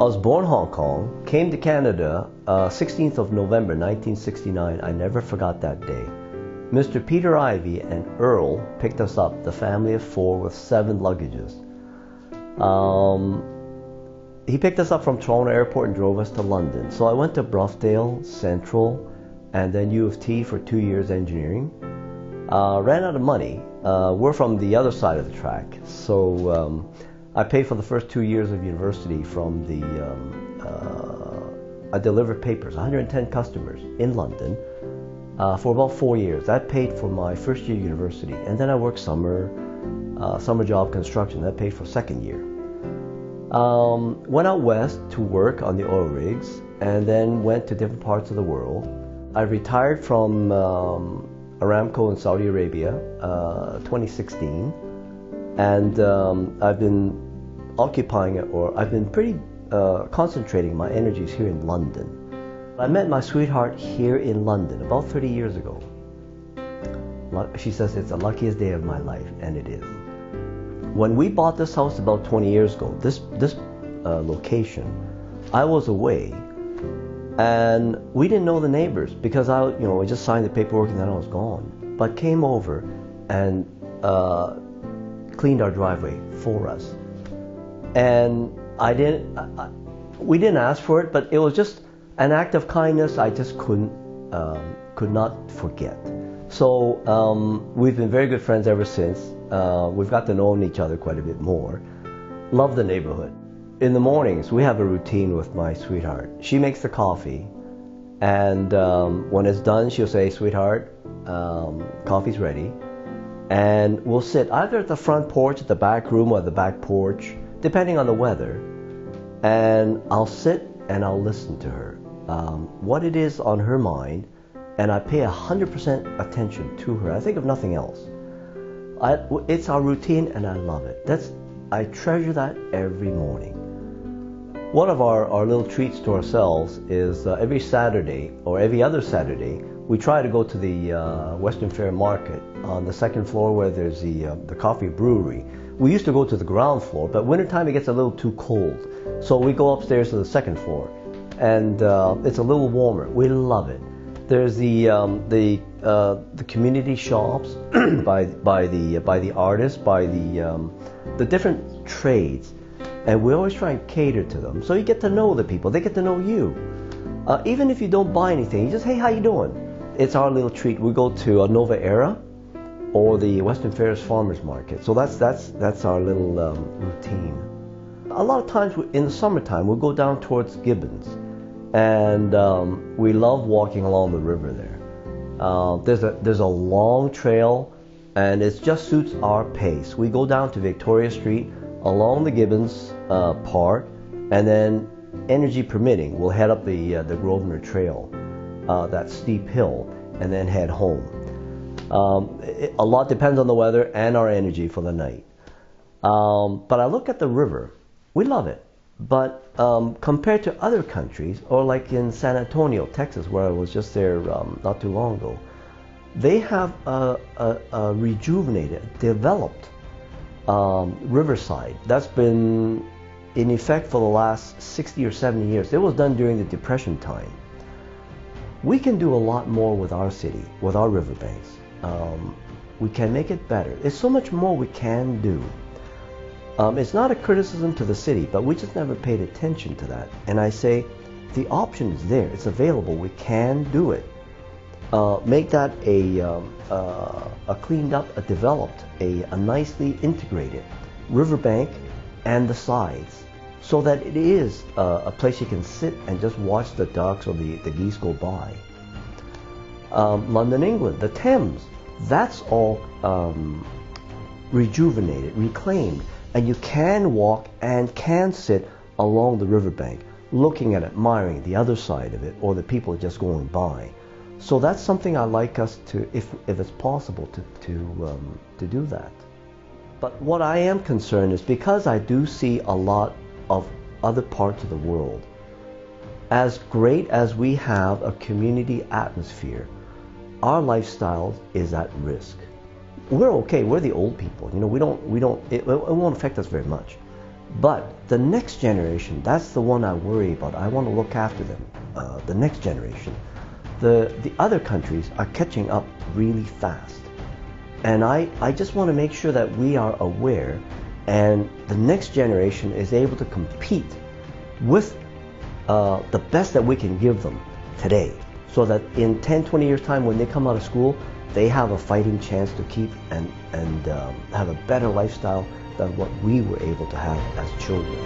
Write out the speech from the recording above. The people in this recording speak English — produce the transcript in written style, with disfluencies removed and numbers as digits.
I was born in Hong Kong, came to Canada 16th of November 1969. I never forgot that day. Mr. Peter Ivy and Earl picked us up, the family of 4 with 7 luggages. He picked us up from Toronto Airport and drove us to London. So I went to Broughdale, Central, and then U of T for 2 years engineering. Ran out of money. We're from the other side of the track, so I paid for the first 2 years of university from the, I delivered papers, 110 customers in London for about 4 years. That paid for my first year university, and then I worked summer job construction. That paid for second year. Went out west to work on the oil rigs, and then went to different parts of the world. I retired from Aramco in Saudi Arabia, 2016, and I've been occupying it, or I've been pretty concentrating my energies here in London. I met my sweetheart here in London about 30 years ago. She says it's the luckiest day of my life, and it is. When we bought this house about 20 years ago, this location, I was away, and we didn't know the neighbors because I just signed the paperwork and then I was gone. But came over and cleaned our driveway for us, and we didn't ask for it, but it was just an act of kindness I just could not forget. So we've been very good friends ever since. We've got to know each other quite a bit more. Love the neighborhood. In the mornings, we have a routine with my sweetheart. She makes the coffee, and when it's done, she'll say, "Sweetheart, coffee's ready." And we'll sit either at the front porch, at the back room, or the back porch, depending on the weather. And I'll sit and I'll listen to her, what it is on her mind, and I pay 100% attention to her. I think of nothing else. It's our routine, and I love it. I treasure that every morning. One of our little treats to ourselves is every Saturday, or every other Saturday, we try to go to the Western Fair Market on the second floor where there's the coffee brewery. We used to go to the ground floor, but wintertime it gets a little too cold. So we go upstairs to the second floor, and it's a little warmer. We love it. There's the community shops by the artists, by the different trades, and we always try and cater to them. So you get to know the people, they get to know you. Even if you don't buy anything, you just, "Hey, how you doing?" It's our little treat. We go to Nova Era or the Western Fairs Farmers Market. So that's our little routine. A lot of times in the summertime we'll go down towards Gibbons, and we love walking along the river there. There's a long trail, and it just suits our pace. We go down to Victoria Street along the Gibbons Park, and then, energy permitting, we'll head up the Grosvenor Trail, that steep hill, and then head home. A lot depends on the weather and our energy for the night. But I look at the river. We love it. But compared to other countries, or like in San Antonio, Texas, where I was just there not too long ago, they have a rejuvenated, developed riverside that's been in effect for the last 60 or 70 years. It was done during the Depression time. We can do a lot more with our city, with our riverbanks. We can make it better. There's so much more we can do. It's not a criticism to the city, but we just never paid attention to that. And I say, the option is there. It's available. We can do it. Make that a cleaned up, a developed, a nicely integrated riverbank and the sides, so that it is a place you can sit and just watch the ducks or the geese go by. London, England, the Thames, that's all rejuvenated, reclaimed, and you can walk and can sit along the riverbank, looking at it, admiring the other side of it, or the people just going by. So that's something I like us to, if it's possible, to do that. But what I am concerned is, because I do see a lot of other parts of the world, as great as we have a community atmosphere, our lifestyle is at risk. We're okay. We're the old people. You know, it won't affect us very much. But the next generation, that's the one I worry about. I want to look after them, the next generation. The other countries are catching up really fast. And I just want to make sure that we are aware and the next generation is able to compete with the best that we can give them today, so that in 10, 20 years time when they come out of school, they have a fighting chance to keep and have a better lifestyle than what we were able to have as children.